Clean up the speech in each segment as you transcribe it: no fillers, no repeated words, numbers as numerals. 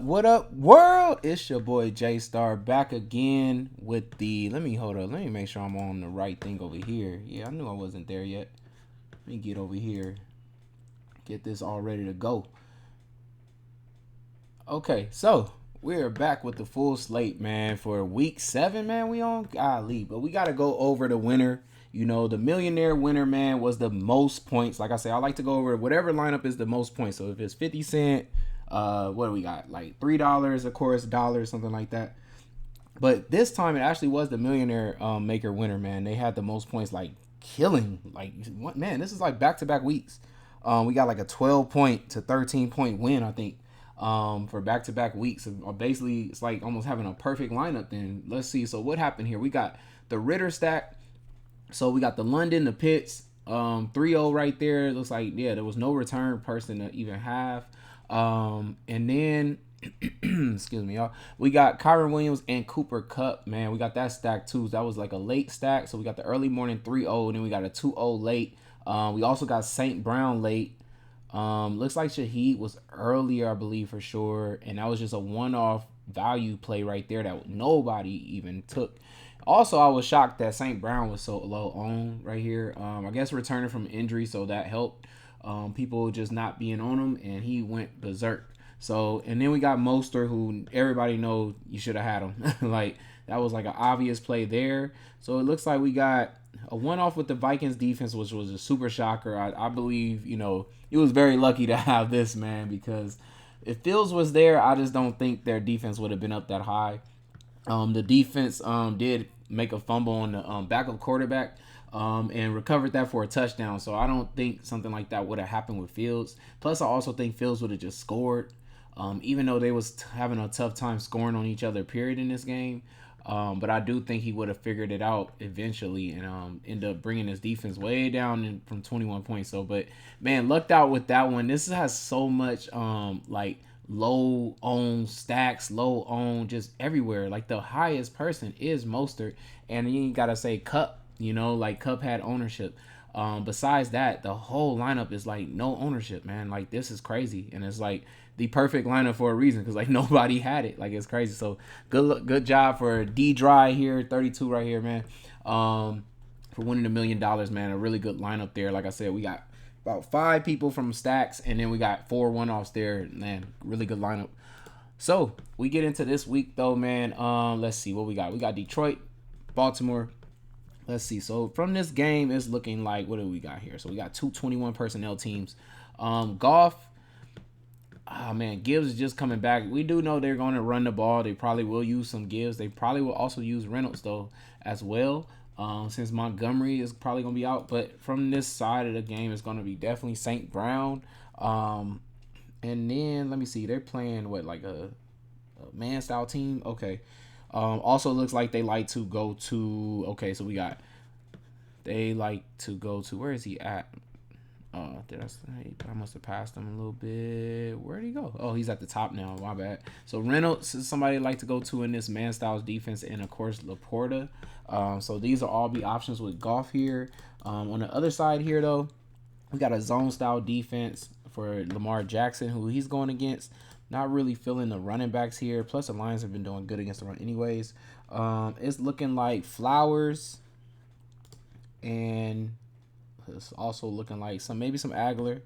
What up, world? It's your boy J Star back again with the. Let me hold up. Let me make sure I'm on the right thing over here. Yeah, I knew I wasn't there yet. Let me get over here. Get this all ready to go. Okay, so we're back with the full slate, man, for week 7, man. We on golly, but we gotta go over the winner. You know, the millionaire winner, man, was the most points. Like I said, I like to go over whatever lineup is the most points. So if it's 50 Cent, what do we got? Like $3, of course, dollars, something like that. But this time it actually was the millionaire maker winner, man. They had the most points, like killing. Like, what, man, this is like back to back weeks. We got like a 12 point to 13 point win, I think, for back to back weeks. Basically, it's like almost having a perfect lineup. Then let's see. So what happened here? We got the Ritter stack. So we got the London, the Pitts, 3-0 right there. It looks like, yeah, there was no return person to even have. And then excuse me, y'all. We got Kyron Williams and Cooper Kupp, man. We got that stack too. That was like a late stack. So we got the early morning 3-0, and then we got a 2-0 late. We also got St. Brown late. Looks like Shaheed was earlier, I believe, for sure. And that was just a one-off value play right there that nobody even took. Also, I was shocked that St. Brown was so low on right here. I guess returning from injury, so that helped. People just not being on him, and he went berserk. So, and then we got Mostert, who everybody knows you should have had him. Like, that was like an obvious play there. So it looks like we got a one-off with the Vikings defense, which was a super shocker. I believe, he was very lucky to have this, man, because if Fields was there, I just don't think their defense would have been up that high. The defense did make a fumble on the backup quarterback and recovered that for a touchdown. So I don't think something like that would have happened with Fields. Plus, I also think Fields would have just scored, even though they was having a tough time scoring on each other, period, in this game. But I do think he would have figured it out eventually and end up bringing his defense way down from 21 points. So, but man, lucked out with that one. This has so much like low on stacks, low on just everywhere. Like the highest person is Mostert, and you gotta say Cup. Like Cup had ownership. Besides that, the whole lineup is like no ownership, man. Like this is crazy, and it's like the perfect lineup for a reason because like nobody had it. Like it's crazy. So good job for D Dry here, 32 right here, man. For winning $1 million, man. A really good lineup there. Like I said, we got about 5 people from stacks, and then we got 4 one-offs there. Man, really good lineup. So we get into this week though, man. Let's see what we got. We got Detroit, Baltimore. Let's see. So from this game, it's looking like, what do we got here? So we got 221 personnel teams. Goff. Oh man, Gibbs is just coming back. We do know they're going to run the ball. They probably will use some Gibbs. They probably will also use Reynolds though as well. Since Montgomery is probably going to be out. But from this side of the game, it's going to be definitely St. Brown. And then, let me see. They're playing, like a man-style team? Okay. Also looks like they like to go to... Okay, so they like to go to... Where is he at? I must have passed him a little bit. Where'd he go? Oh, he's at the top now. My bad. So Reynolds is somebody like to go to in this man styles defense, and of course Laporta. So these will all be options with Goff here. On the other side here, though, we got a zone style defense for Lamar Jackson, who he's going against. Not really feeling the running backs here. Plus, the Lions have been doing good against the run anyways. It's looking like Flowers, and it's also looking like maybe some Aguilar.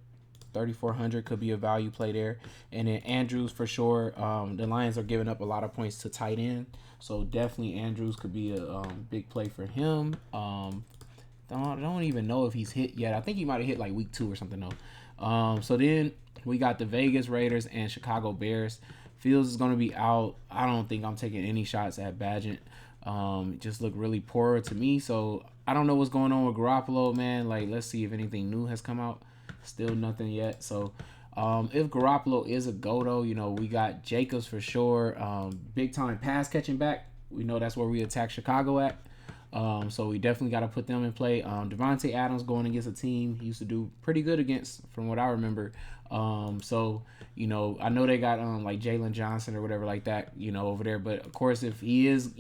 3,400 could be a value play there. And then Andrews for sure. The Lions are giving up a lot of points to tight end. So definitely Andrews could be a big play for him. Don't even know if he's hit yet. I think he might have hit like week 2 or something though. So then we got the Vegas Raiders and Chicago Bears. Fields is going to be out. I don't think I'm taking any shots at Badgett. Just look really poor to me. So I don't know what's going on with Garoppolo, man. Like, let's see if anything new has come out. Still nothing yet. So if Garoppolo is a go, though, we got Jacobs for sure. Big time pass catching back. We know that's where we attack Chicago at. So we definitely got to put them in play. Devontae Adams going against a team he used to do pretty good against, from what I remember. So I know they got like Jalen Johnson or whatever like that, over there. But of course, if he is,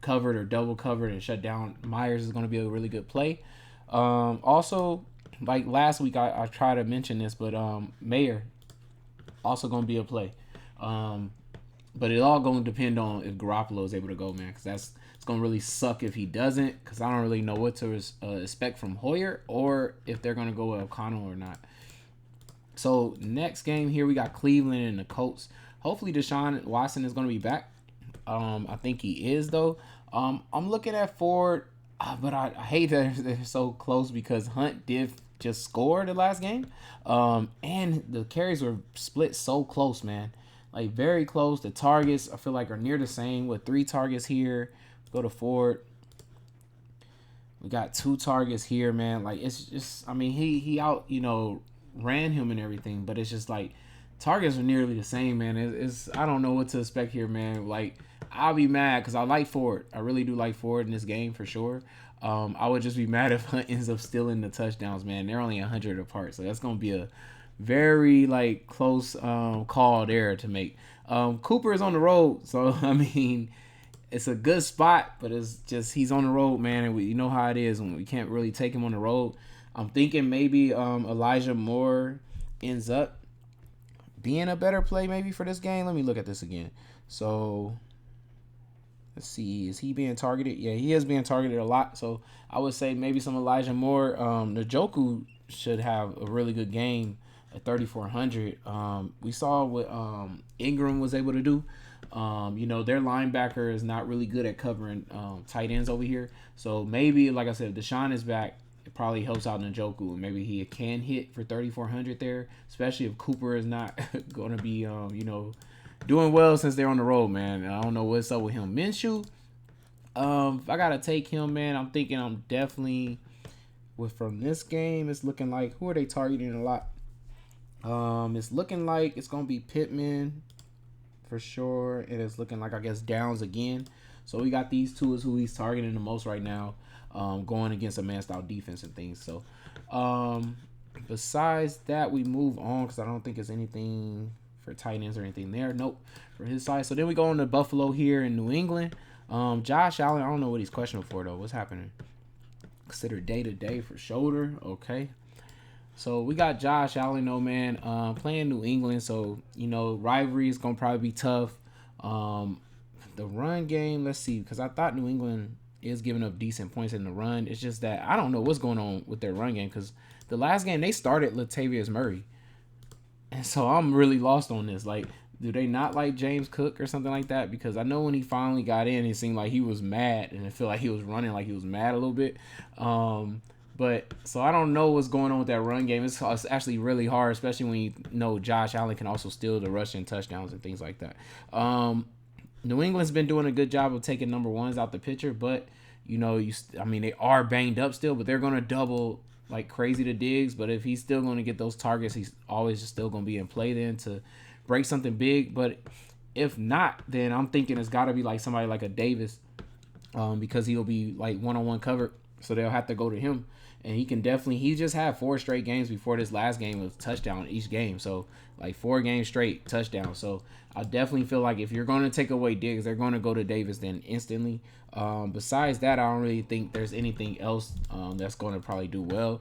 covered or double covered and shut down, Myers is going to be a really good play. Also, like last week, I tried to mention this, but Mayer also going to be a play. But it all going to depend on if Garoppolo is able to go, man, because it's going to really suck if he doesn't, because I don't really know what to expect from Hoyer or if they're going to go with O'Connell or not. So next game here, we got Cleveland and the Colts. Hopefully Deshaun Watson is going to be back. I think he is, though. I'm looking at Ford, but I hate that they're so close because Hunt did just score the last game. And the carries were split so close, man. Like, very close. The targets, I feel like, are near the same with 3 targets here. Go to Ford. We got 2 targets here, man. Like, it's just, I mean, he out, ran him and everything, but it's just like targets are nearly the same, man. It's I don't know what to expect here, man. Like, I'll be mad because I like Ford. I really do like Ford in this game for sure. I would just be mad if Hunt ends up stealing the touchdowns, man. They're only 100 apart, so that's gonna be a very like close call there to make. Cooper is on the road, so I mean it's a good spot, but it's just he's on the road, man, and you know how it is when we can't really take him on the road. I'm thinking maybe Elijah Moore ends up being a better play maybe for this game. Let me look at this again. So let's see, is he being targeted? Yeah, he is being targeted a lot. So I would say maybe some Elijah Moore. Njoku should have a really good game at 3,400. We saw what Ingram was able to do. Their linebacker is not really good at covering tight ends over here. So maybe, like I said, if Deshaun is back, it probably helps out Njoku. And maybe he can hit for 3,400 there, especially if Cooper is not going to be, doing well since they're on the road, man. I don't know what's up with him. Minshew, if I got to take him, man, I'm thinking I'm definitely, from this game, it's looking like, who are they targeting a lot? It's looking like it's going to be Pittman for sure. And it's looking like, I guess, Downs again. So we got these two is who he's targeting the most right now, going against a man-style defense and things. So besides that, we move on because I don't think it's anything for tight ends or anything there. Nope, for his side. So then we go on to Buffalo here in New England. Josh Allen, I don't know what he's questionable for, though. What's happening? Considered day-to-day for shoulder. Okay. So we got Josh Allen, though, man, playing New England. So, rivalry is going to probably be tough. The run game, let's see, because I thought New England is giving up decent points in the run. It's just that I don't know what's going on with their run game because the last game they started Latavius Murray. And so I'm really lost on this. Like, do they not like James Cook or something like that? Because I know when he finally got in, it seemed like he was mad, and I feel like he was running like he was mad a little bit. But so I don't know what's going on with that run game. It's actually really hard, especially when you know Josh Allen can also steal the rushing touchdowns and things like that. New England's been doing a good job of taking number ones out the picture, but they are banged up still, but they're gonna double like crazy to Diggs. But if he's still gonna get those targets, he's always just still gonna be in play then to break something big. But if not, then I'm thinking it's got to be like somebody like a Davis, because he'll be like one-on-one covered, so they'll have to go to him. And he just had 4 straight games before this last game with touchdown each game. So, like 4 games straight, touchdown. So, I definitely feel like if you're going to take away Diggs, they're going to go to Davis then instantly. Besides that, I don't really think there's anything else that's going to probably do well.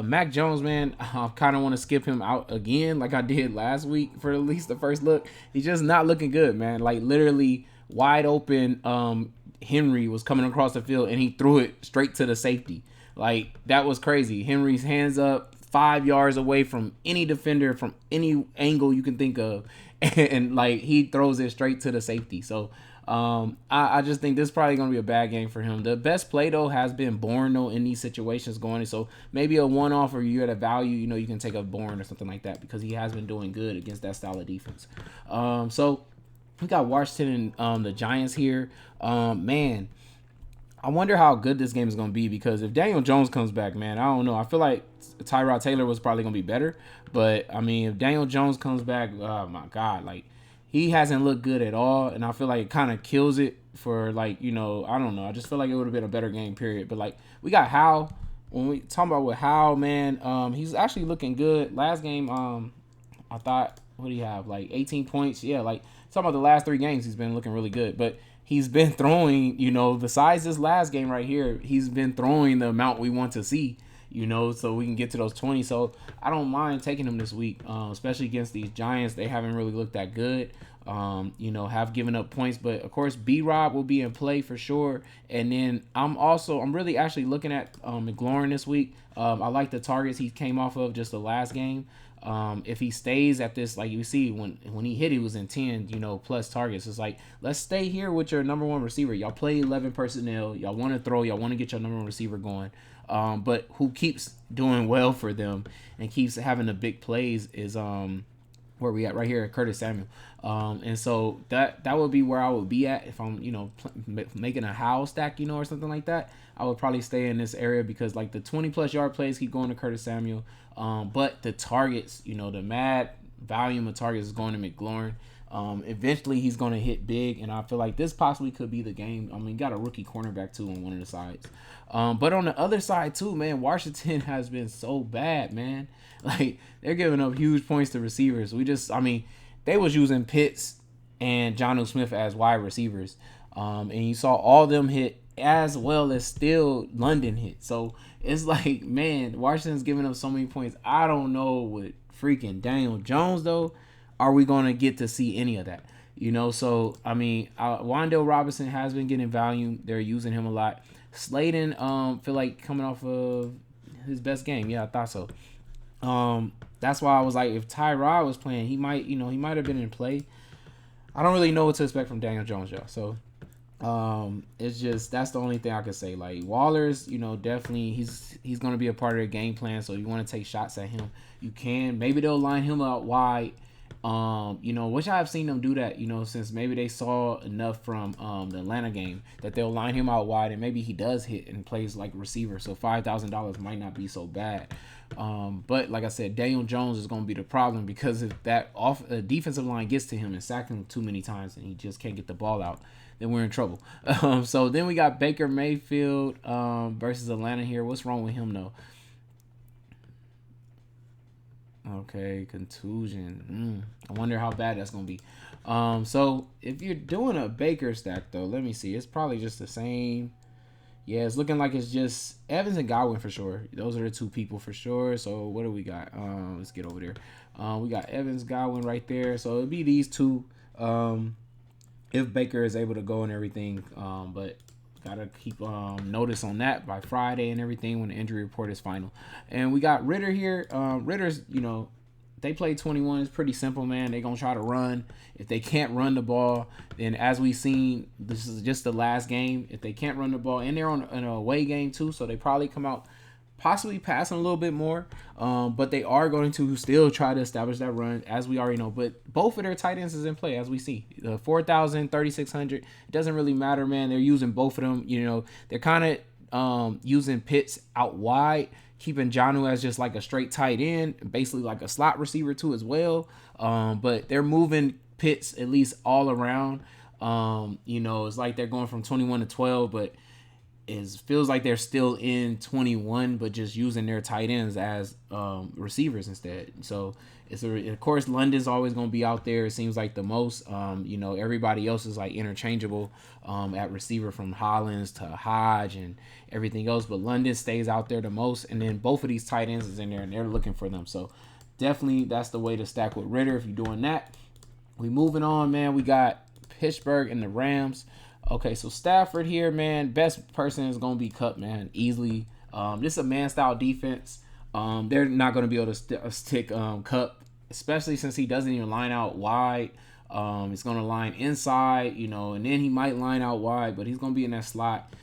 Mac Jones, man, I kind of want to skip him out again like I did last week for at least the first look. He's just not looking good, man. Like, literally wide open Henry was coming across the field, and he threw it straight to the safety. Like, that was crazy. Henry's hands up 5 yards away from any defender from any angle you can think of. And like, he throws it straight to the safety. So I just think this is probably going to be a bad game for him. The best play, though, has been Bourne, though, in these situations going. So maybe a one-off or you at a value, you can take a Bourne or something like that because he has been doing good against that style of defense. So we got Washington and the Giants here. Man, I wonder how good this game is going to be because if Daniel Jones comes back, man, I don't know. I feel like Tyrod Taylor was probably going to be better. But, I mean, if Daniel Jones comes back, oh, my God, like, he hasn't looked good at all. And I feel like it kind of kills it for, like, I don't know. I just feel like it would have been a better game, period. But, like, we got Howe. When we talk about with Howe, man, he's actually looking good. Last game, I thought, what do you have? Like, 18 points. Yeah, like, talking about the last 3 games, he's been looking really good. But he's been throwing, besides this last game right here, he's been throwing the amount we want to see, so we can get to those 20. So I don't mind taking him this week, especially against these Giants. They haven't really looked that good. have given up points. But of course, B Rob will be in play for sure. And then I'm really actually looking at McLaurin this week. I like the targets he came off of just the last game. If he stays at this, like you see when he hit, he was in 10, plus targets. It's like, let's stay here with your number one receiver. Y'all play 11 personnel. Y'all want to throw. Y'all want to get your number one receiver going. But who keeps doing well for them and keeps having the big plays is where we at right here, Curtis Samuel. And so that would be where I would be at if I'm making a howl stack, or something like that. I would probably stay in this area because like the 20 plus yard plays keep going to Curtis Samuel. But the targets, the mad volume of targets is going to McLaurin. Eventually he's going to hit big, and I feel like this possibly could be the game. I mean, got a rookie cornerback too on one of the sides. But on the other side too, man, Washington has been so bad, man. Like, they're giving up huge points to receivers. They was using Pitts and Jonnu Smith as wide receivers. And you saw all them hit as well as still London hit. So it's like, man, Washington's giving up so many points. I don't know with freaking Daniel Jones, though. Are we going to get to see any of that? So, Wan'Dale Robinson has been getting value. They're using him a lot. Slayton, feel like coming off of his best game. Yeah, I thought so. That's why I was like, if Tyrod was playing, he might have been in play. I don't really know what to expect from Daniel Jones, y'all. So, it's just, that's the only thing I could say. Like, Waller's, definitely he's going to be a part of the game plan. So if you want to take shots at him, you can. Maybe they'll line him out wide. Which I have seen them do that, since maybe they saw enough from the Atlanta game that they'll line him out wide and maybe he does hit and plays like receiver. So $5,000 might not be so bad. But like I said, Daniel Jones is going to be the problem because if that defensive line gets to him and sacks him too many times and he just can't get the ball out, then we're in trouble. So then we got Baker Mayfield versus Atlanta here. What's wrong with him though? Okay, contusion. I wonder how bad that's gonna be. So if you're doing a Baker stack though, let me see. It's probably just the same. Yeah, it's looking like it's just Evans and Godwin for sure. Those are the two people for sure. So what do we got? Let's get over there. We got Evans, Godwin right there. So it'll be these two. If Baker is able to go and everything. But gotta keep notice on that by Friday and everything when the injury report is final. And we got Ritter here. Ritter's, they play 21. It's pretty simple, man. They're gonna try to run. If they can't run the ball, then as we've seen, this is just the last game. If they can't run the ball, and they're on an away game too, so they probably come out possibly passing a little bit more. But they are going to still try to establish that run, as we already know. But both of their tight ends is in play, as we see. 4,000, 3,600. It doesn't really matter, man. They're using both of them. They're kind of using Pitts out wide, keeping Jonnu as just like a straight tight end, basically like a slot receiver too as well. But they're moving Pitts at least all around. It's like they're going from 21 to 12, but it feels like they're still in 21, but just using their tight ends as receivers instead. So of course, London's always going to be out there. It seems like the most. Everybody else is like interchangeable at receiver, from Hollins to Hodge and everything else. But London stays out there the most, and then both of these tight ends is in there, and they're looking for them. So definitely, that's the way to stack with Ritter if you're doing that. We moving on, man. We got Pittsburgh and the Rams. Okay, so Stafford here, man. Best person is going to be Kupp, man, easily. This is a man-style defense. They're not going to be able to stick Kupp, especially since he doesn't even line out wide. He's going to line inside, and then he might line out wide, but he's going to be in that slot.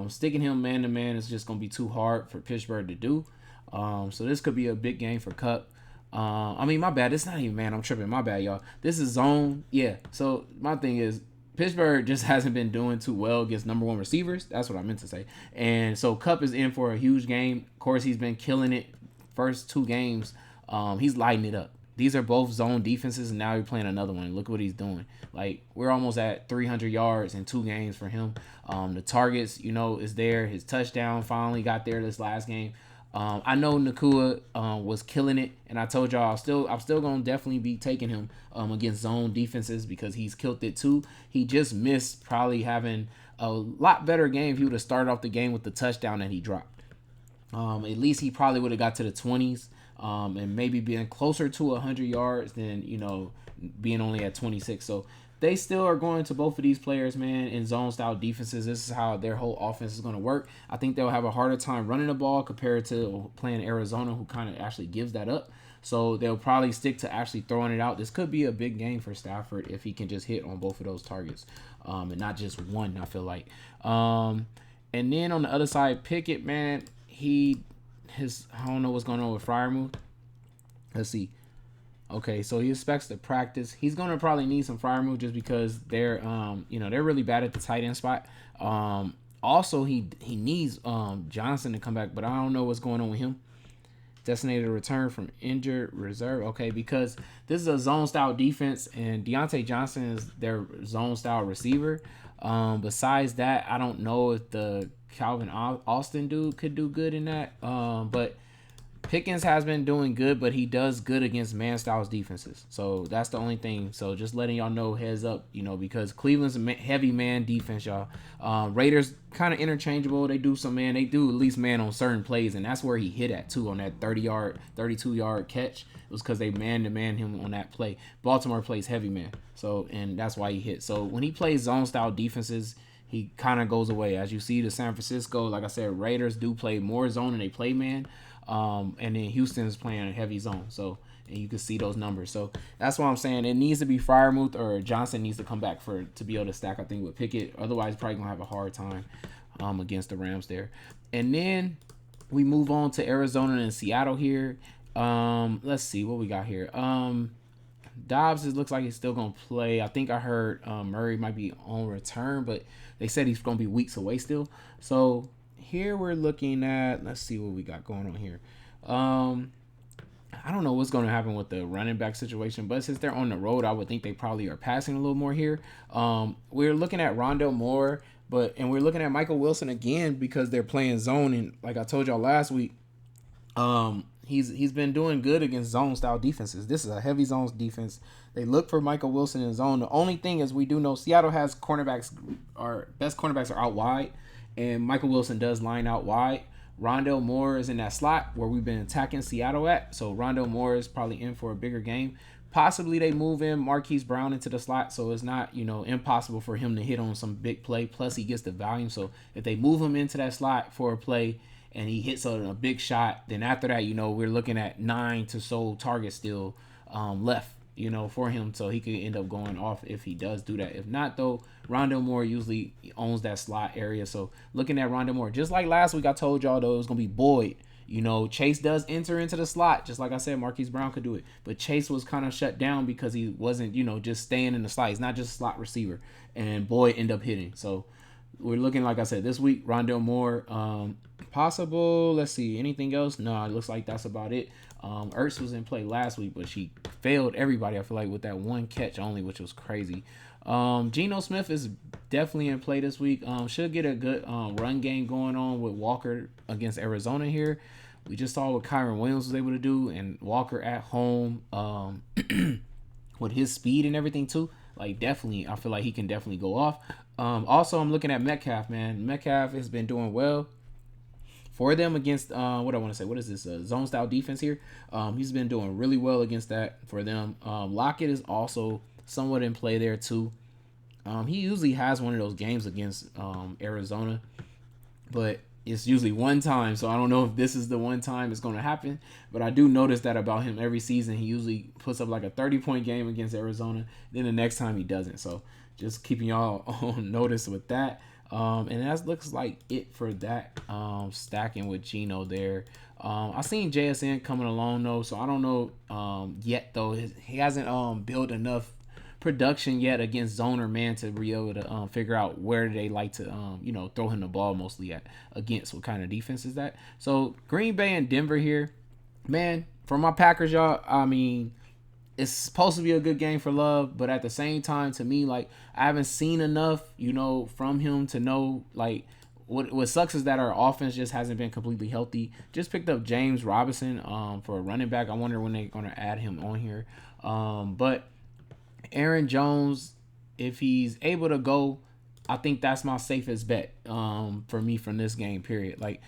Sticking him man-to-man is just going to be too hard for Pittsburgh to do. So this could be a big game for Kupp. My bad. It's not even man. I'm tripping. My bad, y'all. This is zone. Yeah. So my thing is, Pittsburgh just hasn't been doing too well against number one receivers. That's what I meant to say. And so Kupp is in for a huge game. Of course, he's been killing it. First two games, he's lighting it up. These are both zone defenses, and now he's playing another one. Look what he's doing. Like, we're almost at 300 yards in 2 games for him. The targets, is there. His touchdown finally got there this last game. I know Nakua was killing it, and I told y'all I'm still gonna definitely be taking him against zone defenses because he's killed it too. He just missed probably having a lot better game if he would have started off the game with the touchdown that he dropped. At least he probably would have got to the 20s and maybe been closer to 100 yards than being only at 26. So they still are going to both of these players, man, in zone style defenses. This is how their whole offense is going to work. I think they'll have a harder time running the ball compared to playing Arizona, who kind of actually gives that up. So they'll probably stick to actually throwing it out. This could be a big game for Stafford if he can just hit on both of those targets, and not just one. I feel like. And then on the other side, Pickett, man, I don't know what's going on with Freiermuth. Let's see. Okay, so he expects to practice. He's gonna probably need some Freiermuth just because they're they're really bad at the tight end spot. Also he needs Johnson to come back, but I don't know what's going on with him. Designated return from injured reserve. Okay, because this is a zone style defense and Deontay Johnson is their zone style receiver. Besides that, I don't know if the Calvin Austin dude could do good in that. But Pickens has been doing good, but he does good against man styles defenses. So that's the only thing. So just letting y'all know, heads up, because Cleveland's a heavy man defense, y'all. Raiders kind of interchangeable. They do at least man on certain plays, and that's where he hit at too on that 30-yard, 32-yard catch. It was because they man-to-man him on that play. Baltimore plays heavy man, and that's why he hit. So when he plays zone style defenses, he kind of goes away. As you see, the San Francisco, like I said, Raiders do play more zone and they play man. And then Houston is playing a heavy zone. So, and you can see those numbers. So that's why I'm saying it needs to be Freiermuth or Johnson needs to come back to be able to stack, I think, with Pickett. Otherwise, probably going to have a hard time against the Rams there. And then we move on to Arizona and Seattle here. Let's see what we got here. Dobbs, it looks like he's still going to play. I think I heard Murray might be on return, but they said he's going to be weeks away still. So here we're looking at, let's see what we got going on here. I don't know what's going to happen with the running back situation, but since they're on the road, I would think they probably are passing a little more here. We're looking at Rondale Moore, and we're looking at Michael Wilson again because they're playing zone. And like I told y'all last week, he's been doing good against zone style defenses. This is a heavy zone defense. They look for Michael Wilson in zone. The only thing is we do know Seattle has cornerbacks. Our best cornerbacks are out wide, and Michael Wilson does line out wide. Rondale Moore is in that slot where we've been attacking Seattle at. So Rondale Moore is probably in for a bigger game. Possibly they move in Marquise Brown into the slot, so it's not, impossible for him to hit on some big play. Plus he gets the volume. So if they move him into that slot for a play and he hits a big shot, then after that, we're looking at 9 to so targets still left, for him. So he could end up going off if he does do that. If not, though, Rondale Moore usually owns that slot area. So looking at Rondale Moore, just like last week I told y'all, though, it was going to be Boyd. Chase does enter into the slot. Just like I said, Marquise Brown could do it. But Chase was kind of shut down because he wasn't, just staying in the slot. He's not just a slot receiver. And Boyd ended up hitting. So we're looking, like I said, this week, Rondale Moore, possible. Let's see, anything else? No, it looks like that's about it. Ertz was in play last week, but she failed everybody, I feel like, with that one catch only, which was crazy. Geno Smith is definitely in play this week. Should get a good run game going on with Walker against Arizona here. We just saw what Kyron Williams was able to do, and Walker at home with his speed and everything too. Like, definitely, I feel like he can definitely go off. Also, I'm looking at Metcalf, man. Metcalf has been doing well for them against, what I want to say, what is this, zone style defense here? He's been doing really well against that for them. Lockett is also somewhat in play there too. He usually has one of those games against Arizona, but it's usually one time, so I don't know if this is the one time it's going to happen, but I do notice that about him every season. He usually puts up like a 30-point game against Arizona, then the next time he doesn't. So just keeping y'all on notice with that. And that looks like it for that stacking with Geno there. I seen JSN coming along though, so I don't know yet though. He hasn't built enough production yet against zone or man to be able to figure out where they like to throw him the ball mostly at against. What kind of defense is that? So Green Bay and Denver here, man. For my Packers, y'all, I mean, it's supposed to be a good game for Love, but at the same time, to me, like, I haven't seen enough, from him to know, like, what sucks is that our offense just hasn't been completely healthy. Just picked up James Robinson for a running back. I wonder when they're going to add him on here. But Aaron Jones, if he's able to go, I think that's my safest bet for me from this game, period. Like,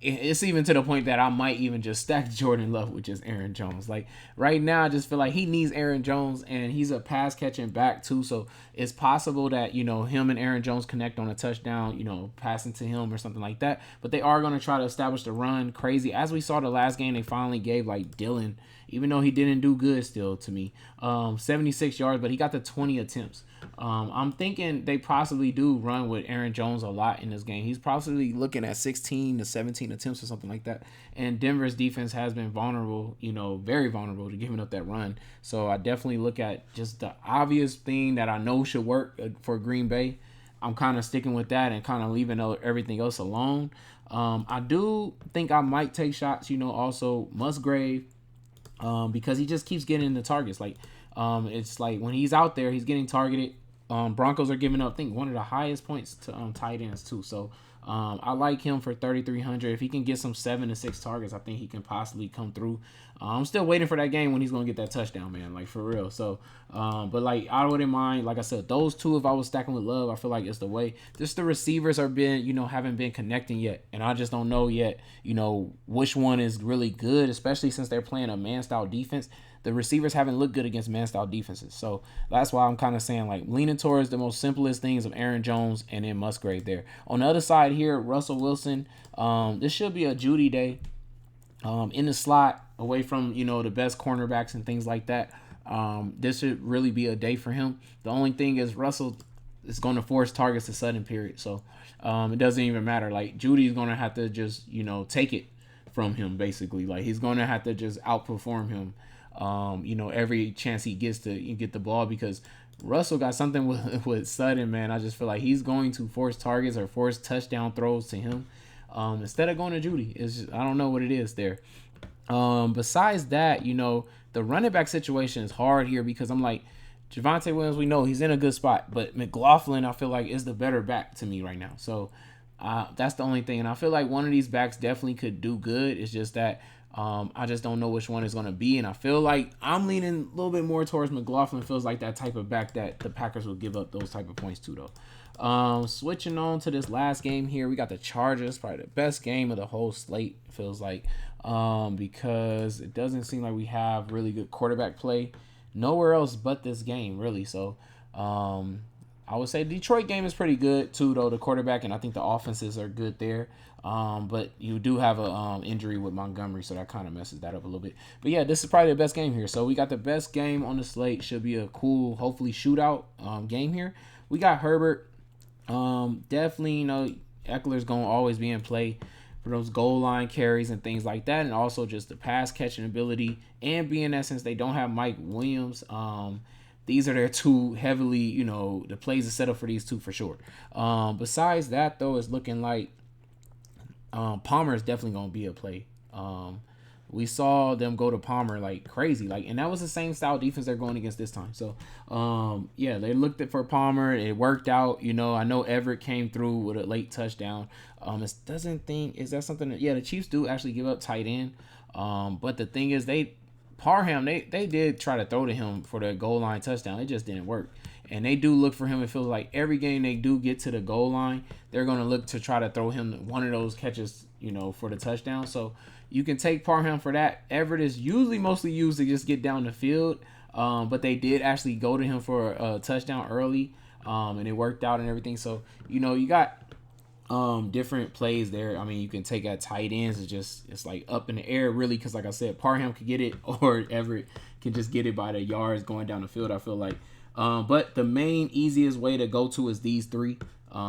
it's even to the point that I might even just stack Jordan Love with just Aaron Jones. Like right now, I just feel like he needs Aaron Jones, and he's a pass catching back too. So it's possible that him and Aaron Jones connect on a touchdown, passing to him or something like that. But they are going to try to establish the run crazy, as we saw the last game. They finally gave like Dylan, even though he didn't do good still to me, 76 yards, but he got the 20 attempts. I'm thinking they possibly do run with Aaron Jones a lot in this game. He's possibly looking at 16 to 17 attempts or something like that. And Denver's defense has been vulnerable, very vulnerable to giving up that run. So I definitely look at just the obvious thing that I know should work for Green Bay. I'm kind of sticking with that and kind of leaving everything else alone. I do think I might take shots, also Musgrave, because he just keeps getting the targets. Like, it's like when he's out there, he's getting targeted. Broncos are giving up, I think, one of the highest points to tight ends too. So I like him for 3,300. If he can get some 7 to 6 targets, I think he can possibly come through. I'm still waiting for that game when he's gonna get that touchdown, man. Like for real. So, but like I wouldn't mind. Like I said, those two, if I was stacking with Love, I feel like it's the way. Just the receivers haven't been connecting yet, and I just don't know yet, which one is really good, especially since they're playing a man-style defense. The receivers haven't looked good against man-style defenses. So that's why I'm kind of saying, like, leaning towards the most simplest things of Aaron Jones and then Musgrave there. On the other side here, Russell Wilson. This should be a Judy day. In the slot, away from, the best cornerbacks and things like that. This should really be a day for him. The only thing is Russell is going to force targets to sudden period. So it doesn't even matter. Like, Judy's going to have to just, take it from him, basically. Like, he's going to have to just outperform him. Every chance he gets to get the ball, because Russell got something with Sutton, man. I just feel like he's going to force targets or force touchdown throws to him instead of going to Judy. I don't know what it is there. Besides that, the running back situation is hard here, because I'm like, Javonte Williams, we know he's in a good spot, but McLaughlin, I feel like, is the better back to me right now. So that's the only thing. And I feel like one of these backs definitely could do good. It's just that I just don't know which one is going to be. And I feel like I'm leaning a little bit more towards McLaughlin. Feels like that type of back that the Packers will give up those type of points to, though. Switching on to this last game here, we got the Chargers, probably the best game of the whole slate, feels like, because it doesn't seem like we have really good quarterback play nowhere else but this game, really. So I would say Detroit game is pretty good too, though, the quarterback, and I think the offenses are good there. But you do have a injury with Montgomery, so that kind of messes that up a little bit. But yeah, this is probably the best game here. So we got the best game on the slate. Should be a cool, hopefully, shootout game here. We got Herbert. Definitely, Eckler's going to always be in play for those goal line carries and things like that, and also just the pass catching ability. And being that since they don't have Mike Williams, these are their two heavily, the plays are set up for these two for sure. Besides that, though, it's looking like Palmer is definitely going to be a play. We saw them go to Palmer like crazy, and that was the same style defense they're going against this time. So, yeah, they looked at for Palmer. It worked out. I know Everett came through with a late touchdown. Is that something that, yeah, the Chiefs do actually give up tight end. But the thing is, Parham, they did try to throw to him for the goal line touchdown. It just didn't work. And they do look for him. It feels like every game they do get to the goal line, they're going to look to try to throw him one of those catches, for the touchdown. So you can take Parham for that. Everett is usually mostly used to just get down the field. But they did actually go to him for a touchdown early. And it worked out and everything. So, you got different plays there. I mean, you can take at tight ends. It's like up in the air, really, because like I said, Parham could get it, or Everett can just get it by the yards going down the field, I feel like. But the main easiest way to go to is these three,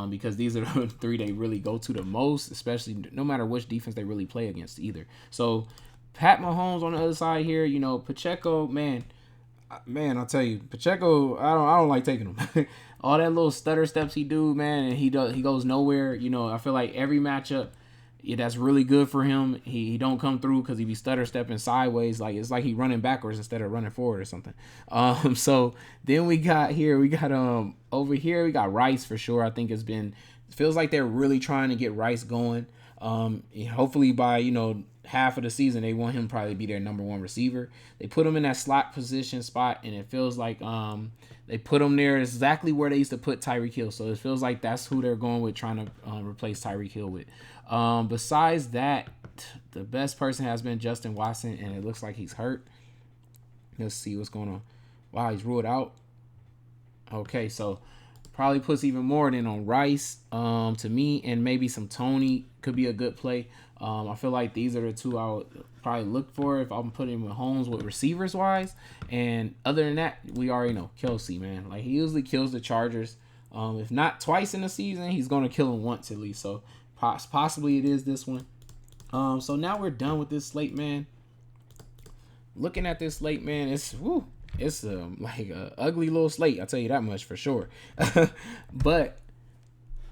because these are the three they really go to the most, especially no matter which defense they really play against either. So Pat Mahomes on the other side here, Pacheco, man, I'll tell you, Pacheco, I don't like taking him. All that little stutter steps he do, man, and he goes nowhere. I feel like every matchup, that's really good for him. He don't come through because he be stutter stepping sideways. Like, it's like he running backwards instead of running forward or something. So then we got over here we got Rice for sure. I think feels like they're really trying to get Rice going. Hopefully by half of the season they want him to probably be their number one receiver. They put him in that slot position spot, and it feels like they put him there exactly where they used to put Tyreek Hill. So it feels like that's who they're going with, trying to replace Tyreek Hill with. Besides that, the best person has been Justin Watson, and it looks like he's hurt. Let's see what's going on. Wow, he's ruled out. Okay, so probably puts even more than on Rice to me, and maybe some Tony could be a good play. I feel like these are the two I would probably look for if I'm putting Mahomes with receivers wise. And other than that, we already know Kelsey, man. Like, he usually kills the Chargers. If not twice in the season, he's going to kill them once at least. So possibly it is this one. So now we're done with this slate, man. Looking at this slate, man, it's like a ugly little slate. I'll tell you that much for sure. But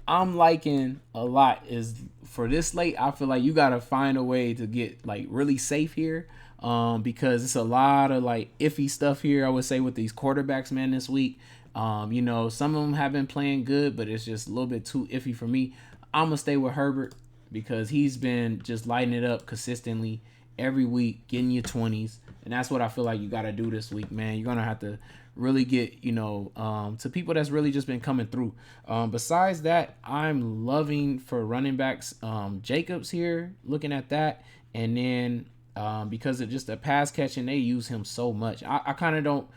I'm liking a lot is for this slate. I feel like you gotta find a way to get like really safe here, because it's a lot of like iffy stuff here. I would say with these quarterbacks, man, this week. Some of them have been playing good, but it's just a little bit too iffy for me. I'm gonna stay with Herbert because he's been just lighting it up consistently every week, getting your 20s, and that's what I feel like you gotta do this week, man. You're gonna have to really get, to people that's really just been coming through. Besides that, I'm loving for running backs, Jacobs here, looking at that. And then because of just the pass catching, they use him so much. I kind of don't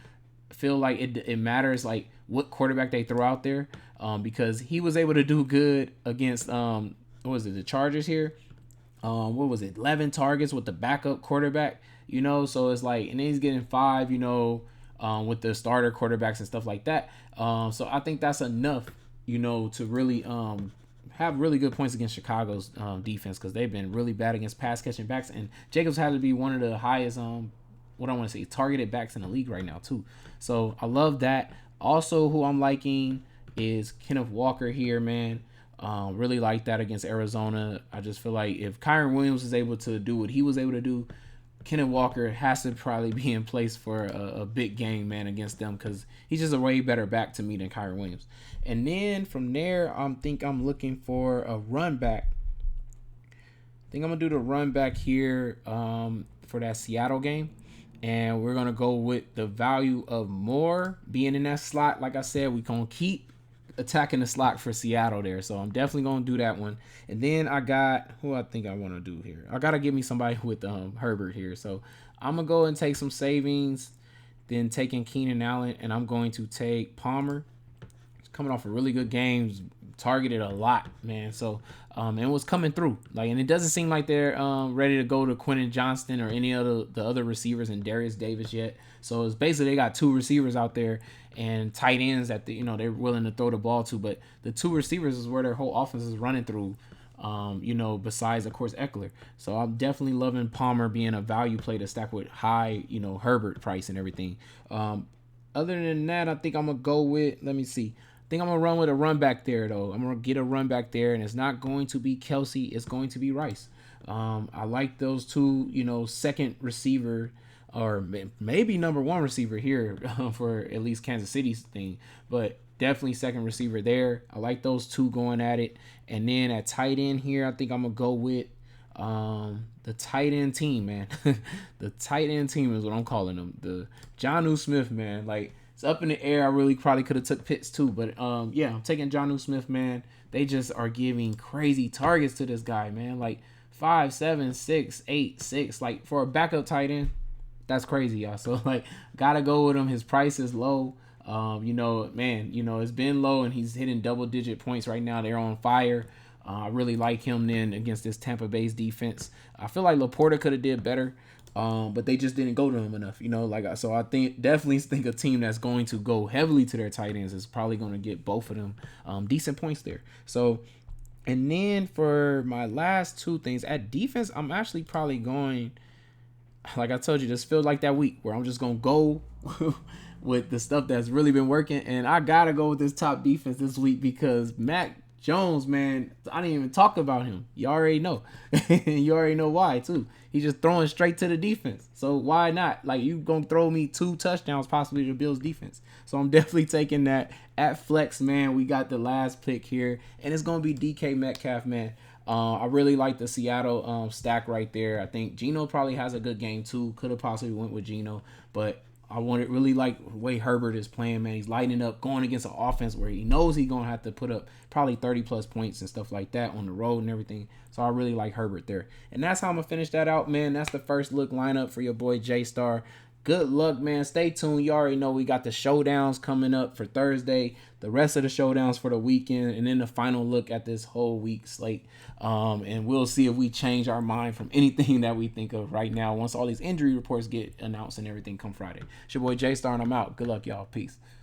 feel like it matters like what quarterback they throw out there, because he was able to do good against, the Chargers here. 11 targets with the backup quarterback, so it's like, and then he's getting 5, with the starter quarterbacks and stuff like that. So I think that's enough, to really have really good points against Chicago's defense, because they've been really bad against pass catching backs, and Jacobs had to be one of the highest targeted backs in the league right now too. So I love that. Also, who I'm liking is Kenneth Walker here, man. Really like that against Arizona. I just feel like if Kyron Williams is able to do what he was able to do, Kenneth Walker has to probably be in place for a big game, man, against them, because he's just a way better back to me than Kyron Williams. And then from there, I think I'm looking for a run back. I think I'm going to do the run back here for that Seattle game. And we're going to go with the value of Moore being in that slot. Like I said, we're going to keep attacking the slot for Seattle there. So I'm definitely going to do that one. And then I got who I think I want to do here. I got to give me somebody with Herbert here. So I'm going to go and take some savings, then taking Keenan Allen, and I'm going to take Palmer. He's coming off a really good game, targeted a lot, man. So and was coming through. And it doesn't seem like they're ready to go to Quentin Johnston or any other the other receivers and Darius Davis yet. So it's basically they got 2 receivers out there and tight ends that they're willing to throw the ball to, but the 2 receivers is where their whole offense is running through. Besides of course Eckler. So I'm definitely loving Palmer being a value play to stack with high, Herbert price and everything. Other than that, I think I'm gonna go with. Let me see. I think I'm gonna run with a run back there though. I'm gonna get a run back there, and it's not going to be Kelsey. It's going to be Rice. I like those 2, second receiver, or maybe number 1 receiver here for at least Kansas City's thing, but definitely second receiver there. I like those 2 going at it. And then at tight end here, I think I'm going to go with the tight end team, man. The tight end team is what I'm calling them. The Jonnu Smith, man. Like, it's up in the air. I really probably could have took Pitts too, but yeah, I'm taking Jonnu Smith, man. They just are giving crazy targets to this guy, man. Like 5, 7, 6, 8, 6. Like for a backup tight end, that's crazy, y'all. So like, gotta go with him. His price is low. It's been low, and he's hitting double-digit points right now. They're on fire. I really like him then against this Tampa Bay's defense. I feel like Laporta could have did better, but they just didn't go to him enough. So I definitely think a team that's going to go heavily to their tight ends is probably going to get both of them decent points there. So, and then for my last 2 things at defense, I'm actually probably going. Like I told you, this feels like that week where I'm just going to go with the stuff that's really been working. And I got to go with this top defense this week because Mac Jones, man, I didn't even talk about him. You already know. You already know why, too. He's just throwing straight to the defense. So why not? Like, you going to throw me 2 touchdowns possibly to Bills defense. So I'm definitely taking that at flex, man. We got the last pick here. And it's going to be DK Metcalf, man. I really like the Seattle stack right there. I think Geno probably has a good game too. Could have possibly went with Geno, but I wanted really like the way Herbert is playing, man. He's lighting up, going against an offense where he knows he's gonna have to put up probably 30 plus points and stuff like that on the road and everything. So I really like Herbert there. And that's how I'm gonna finish that out, man. That's the first look lineup for your boy J Star. Good luck, man. Stay tuned. You already know we got the showdowns coming up for Thursday, the rest of the showdowns for the weekend, and then the final look at this whole week slate. And we'll see if we change our mind from anything that we think of right now once all these injury reports get announced and everything come Friday. It's your boy J Star, and I'm out. Good luck, y'all. Peace.